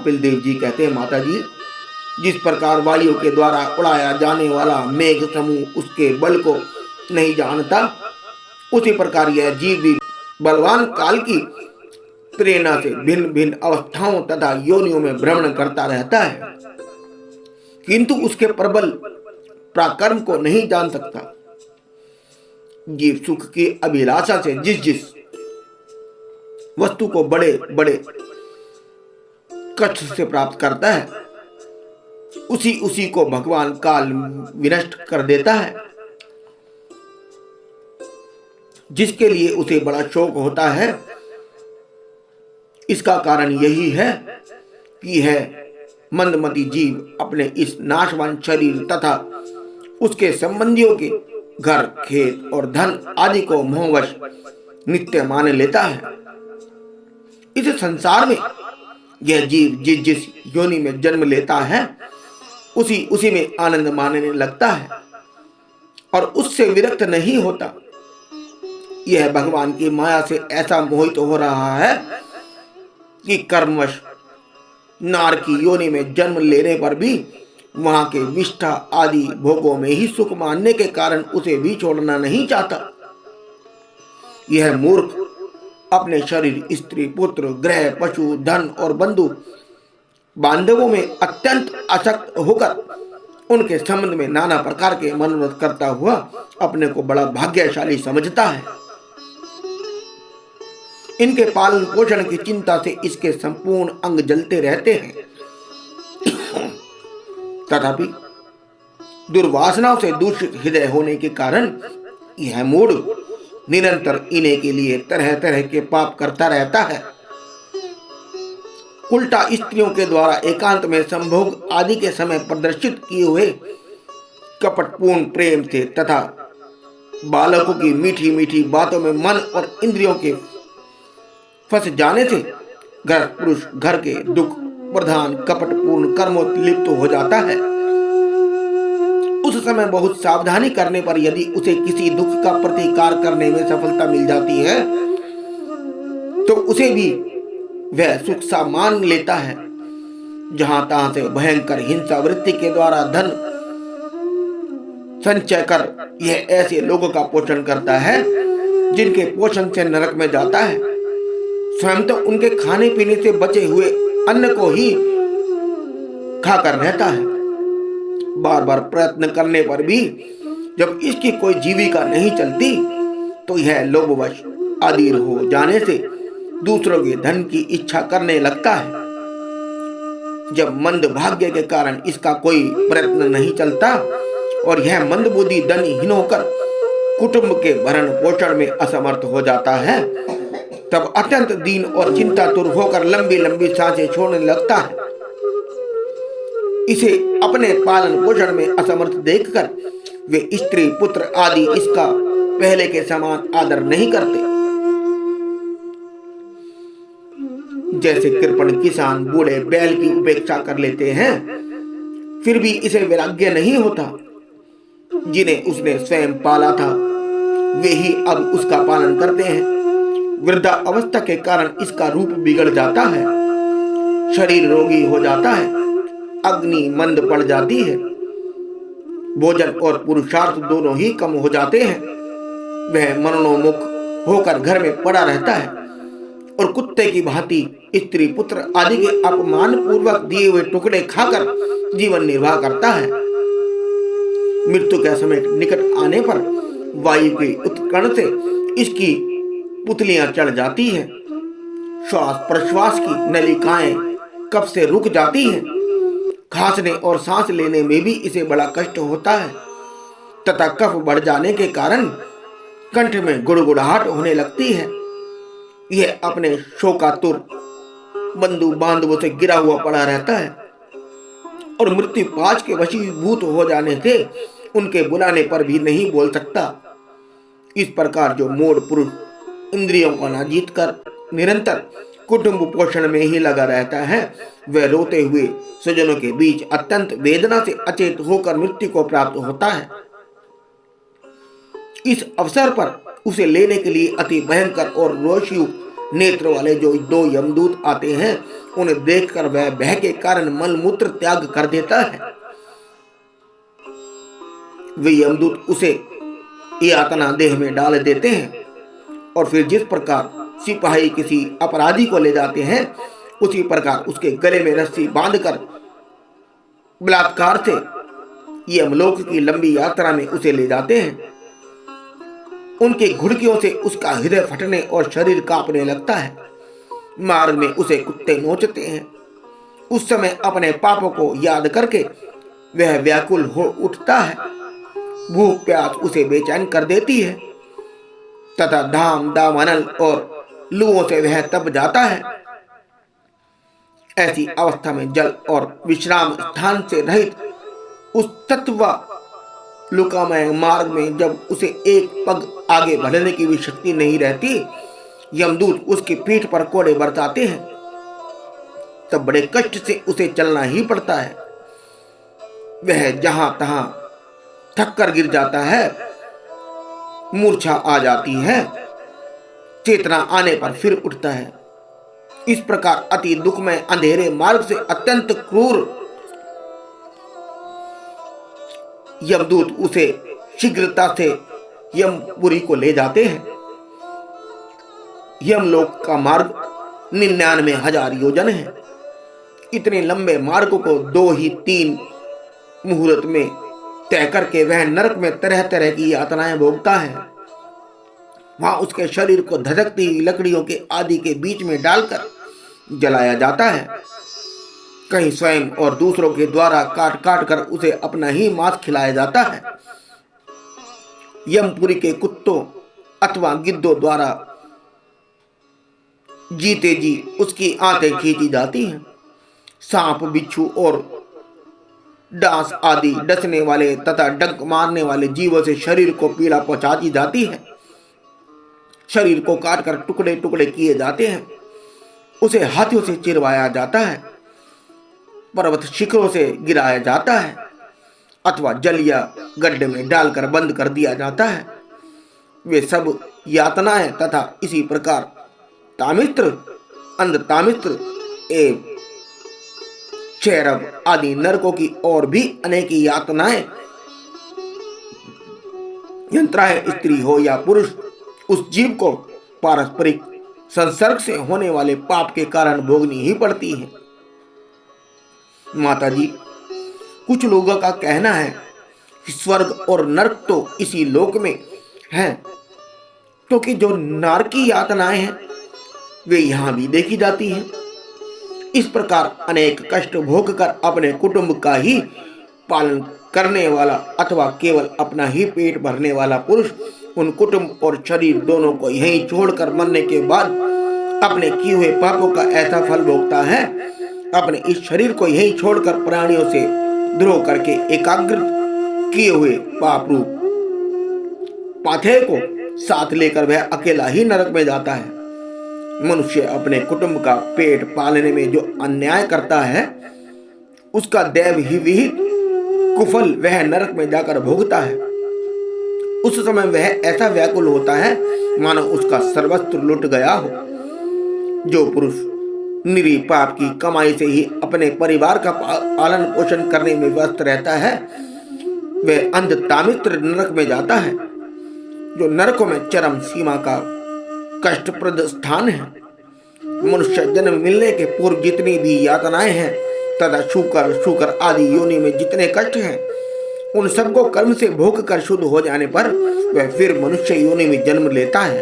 कपिल देव जी कहते हैं, माता जी, जिस प्रकार वायु के द्वारा उड़ाया जाने वाला मेघ समूह उसके बल को नहीं जानता, उसी प्रकार यह जीव भी बलवान काल की प्रेरणा से भिन्न भिन्न अवस्थाओं तथा योनियों में भ्रमण करता रहता है, किंतु उसके प्रबल पराक्रम को नहीं जान सकता। जीव सुख की अभिलाषा से जिस जिस वस्तु को बड़े बड़े कष्ट से प्राप्त करता है, उसी उसी को भगवान काल विनष्ट कर देता है। जिसके लिए उसे बड़ा शोक होता है, इसका कारण यही है कि यह मंदमती जीव अपने इस नाशवान शरीर तथा उसके संबंधियों के घर, खेत और धन आदि को मोहवश नित्य मान लेता है। इस संसार में यह जीव जिस जिस योनि में जन्म लेता है, उसी उसी में आनंद मानने लगता है और उससे विरक्त नहीं होता। यह भगवान की माया से ऐसा मोहित हो रहा है कि कर्मवश नार की योनि में जन्म लेने पर भी वहां के विष्ठा आदि भोगों में ही सुख मानने के कारण उसे भी छोड़ना नहीं चाहता। यह मूर्ख अपने शरीर, स्त्री, पुत्र, गृह, पशु, धन और बंधु बांधवों में अत्यंत आसक्त होकर उनके संबंध में नाना प्रकार के मनोरथ करता हुआ अपने को बड़ा भाग्यशाली समझता है। इनके पालन पोषण की चिंता से इसके संपूर्ण अंग जलते रहते हैं। तथापि दुर्वासनाओं से दूषित हृदय होने के कारण यह मूढ़ निरंतर इन्हें के लिए तरह तरह के पाप करता रहता है। उल्टा स्त्रियों के द्वारा एकांत में संभोग आदि के समय प्रदर्शित किए हुए कपटपूर्ण प्रेम से तथा बालकों की मीठी मीठी बातों में मन और इंद्रियों के फंस जाने से घर पुरुष घर के दुख प्रधान कपटपूर्ण कर्मों लिप्त हो जाता है। उस समय बहुत सावधानी करने पर यदि उसे किसी दुख का प्रतिकार करने में सफलता मिल जाती है, तो उसे भी वह सुख सा मान लेता है। जहां तहां से भयंकर हिंसा वृत्ति के द्वारा धन संचय कर यह ऐसे लोगों का पोषण करता है जिनके पोषण से नरक में जाता है। स्वयं तो उनके खाने पीने से बचे हुए अन्न को ही खाकर रहता है। बार बार प्रयत्न करने पर भी जब इसकी कोई जीविका नहीं चलती, तो यह लोभवश अधीर हो जाने से दूसरों के धन की इच्छा करने लगता है। जब मंद भाग्य के कारण इसका कोई प्रयत्न नहीं चलता और यह मंदबुद्धि धनहीन होकर कुटुंब के भरण पोषण में असमर्थ हो जाता है, तब अत्यंत दीन और चिंतातुर होकर लंबी लंबी सांसें छोड़ने लगता है। इसे अपने पालन पोषण में असमर्थ देखकर वे स्त्री पुत्र आदि इसका पहले के समान आदर नहीं करते। जैसे कृपण किसान बूढ़े बैल की उपेक्षा कर लेते हैं, फिर भी इसे वैराग्य नहीं होता। जिन्हें उसने स्वयं पाला था, वे ही अब उसका पालन करते हैं। वृद्धा अवस्था के कारण इसका रूप बिगड़ जाता है, शरीर रोगी हो जाता है, अग्नि मंद पड़ जाती है, भोजन और पुरुषार्थ दोनों ही कम हो जाते हैं। वह मनोन्मुख होकर घर में पड़ा रहता है और कुत्ते की भांति स्त्री पुत्र आदि के अपमान पूर्वक दिए हुए टुकड़े खाकर जीवन निर्वाह करता है। मृत्यु का समय निकट आने पर वायु के उत्कर्ण से इसकी पुतलियां चढ़ जाती हैं। श्वास प्रश्वास की नलिकाएं कब से रुक जाती हैं। खांसने और सांस लेने में भी इसे बड़ा कष्ट होता है तथा कफ बढ़ जाने के कारण कंठ में गुड़गुड़ाहट होने लगती है। यह अपने शोकातुर बंधु बांधवों से गिरा हुआ पड़ा रहता है और मृत्यु पाश के वशीभूत हो जाने से उनके बुलाने पर भी नहीं बोल सकता। इस प्रकार जो मूढ़ पुरुष इंद्रियों को न जीत कर निरंतर कुटुंब पोषण में ही लगा रहता है, वह रोते हुए स्वजनों के बीच अत्यंत वेदना से अचेत होकर मृत्यु को प्राप्त होता है। इस अवसर पर उसे लेने के लिए अति भयंकर और रोषयुक्त नेत्र वाले जो दो यमदूत आते हैं, उन्हें देखकर वह भय के कारण मलमूत्र त्याग कर देता है। वे यमदूत उसे यातना देह में डाल देते हैं और फिर जिस प्रकार सिपाही किसी अपराधी को ले जाते हैं, उसी प्रकार उसके गले में रस्सी बांधकर बलात्कार से यमलोक की लंबी यात्रा में उसे ले जाते हैं। उनकी घुड़कियों से उसका हृदय फटने और शरीर कांपने लगता है। मार्ग में उसे कुत्ते नोचते हैं। उस समय अपने पापों को याद करके वह व्याकुल हो उठता है। भूख प्यास उसे बेचैन कर देती है तथा धाम दामनल और लुओं से वह तप जाता है। ऐसी अवस्था में जल और विश्राम स्थान से रहित उस तत्व लुकामय मार्ग में जब उसे एक पग आगे बढ़ने की भी शक्ति नहीं रहती, यमदूत उसकी पीठ पर कोड़े बरसाते हैं। तब बड़े कष्ट से उसे चलना ही पड़ता है। वह जहां तहां थक कर गिर जाता है, मूर्छा आ जाती है, चेतना आने पर फिर उठता है। इस प्रकार अति दुखमय अंधेरे मार्ग से अत्यंत क्रूर यमदूत उसे शीघ्रता से यमपुरी को ले जाते हैं। यमलोक का मार्ग 99,000 योजन है। इतने लंबे मार्ग को 2 ही 3 मुहूर्त में तय करके वह नरक में तरह तरह की यातनाएं भोगता है। वहां उसके शरीर को धधकती लकड़ियों के आदि के बीच में डालकर जलाया जाता है। कहीं स्वयं और दूसरों के द्वारा काट काट कर उसे अपना ही मांस खिलाया जाता है। यमपुरी के कुत्तों अथवा गिद्धों द्वारा जीते जी उसकी आंतें खींची जाती हैं। सांप, बिच्छू और डांस आदि डसने वाले तथा डंक मारने वाले जीवों से शरीर को पीड़ा पहुंचाई जाती है। शरीर को काटकर टुकड़े टुकड़े किए जाते हैं। उसे हाथियों से चिरवाया जाता है, पर्वत शिखरों से गिराया जाता है अथवा जल या गड्ढे में डालकर बंद कर दिया जाता है। वे सब यातनाएं तथा इसी प्रकार तामित्र, अंधतामित्र एवं चैरव आदि नरकों की और भी अनेक यातनाएं यंत्राएं स्त्री हो या पुरुष उस जीव को पारस्परिक संसर्ग से होने वाले पाप के कारण भोगनी ही पड़ती है। माता जी, कुछ लोगों का कहना है कि स्वर्ग और नरक तो इसी लोक में हैं, तो कि जो नरकी यातनाएं हैं वे यहां भी देखी जाती हैं। इस प्रकार अनेक कष्ट भोग कर अपने कुटुंब का ही पालन करने वाला अथवा केवल अपना ही पेट भरने वाला पुरुष उन कुटुंब और शरीर दोनों को यहीं छोड़कर मरने के बाद अपने किए हुए पापों का ऐसा फल भोगता है। अपने इस शरीर को यहीं छोड़कर प्राणियों से द्रोह करके एकाग्र किए हुए पाप रूप पाथे को साथ लेकर वह अकेला ही नरक में जाता है। मनुष्य अपने कुटुंब का पेट पालने में जो अन्याय करता है, उसका दैव ही विहित कुफल वह नरक में जाकर भोगता है। उस समय वह ऐसा व्याकुल होता है मानो उसका सर्वस्व लुट गया हो। जो पुरुष निरी पाप की कमाई से ही अपने परिवार का पालन पोषण करने में व्यस्त रहता है, वह अंधतामित्र नरक में जाता है, जो नरकों में चरम सीमा का कष्टप्रद स्थान है। मनुष्य जन्म मिलने के पूर्व जितनी भी यातनाएं हैं तथा शूकर आदि योनि में जितने कष्ट हैं, उन सबको कर्म से भोग कर शुद्ध हो जाने पर वह फिर मनुष्य योनि में जन्म लेता है।